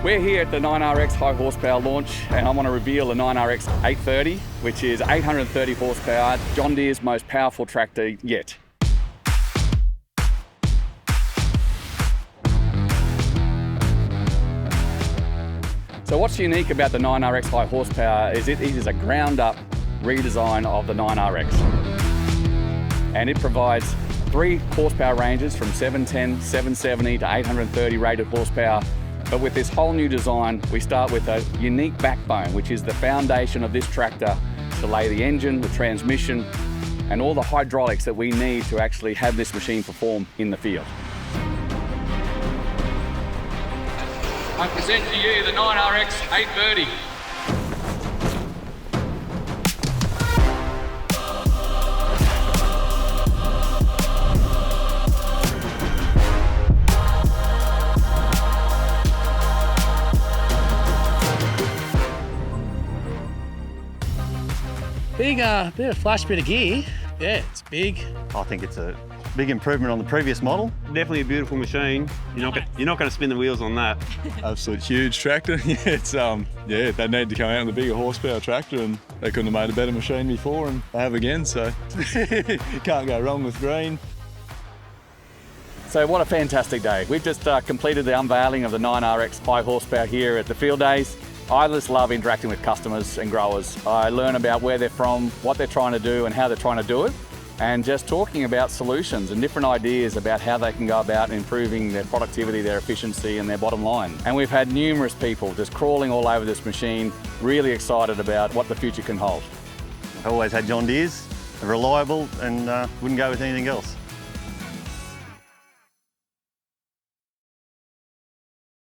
We're here at the 9RX high horsepower launch, and I want to reveal the 9RX 830, which is 830 horsepower, John Deere's most powerful tractor yet. So what's unique about the 9RX high horsepower is it is a ground up redesign of the 9RX. And it provides 3 horsepower ranges from 710, 770 to 830 rated horsepower. But with this whole new design, we start with a unique backbone, which is the foundation of this tractor to lay the engine, the transmission, and all the hydraulics that we need to actually have this machine perform in the field. I present to you the 9RX 830. Bit of flash bit of gear. Yeah, it's big. I think it's a big improvement on the previous model. Definitely a beautiful machine. You're not going to spin the wheels on that. Absolute huge tractor. Yeah, it's they need to come out with a bigger horsepower tractor, and they couldn't have made a better machine before, and they have again. So you can't go wrong with green. So what a fantastic day. We've just completed the unveiling of the 9RX high horsepower here at the field days. I just love interacting with customers and growers. I learn about where they're from, what they're trying to do and how they're trying to do it, and just talking about solutions and different ideas about how they can go about improving their productivity, their efficiency and their bottom line. And we've had numerous people just crawling all over this machine, really excited about what the future can hold. I've always had John Deere's, reliable, and wouldn't go with anything else.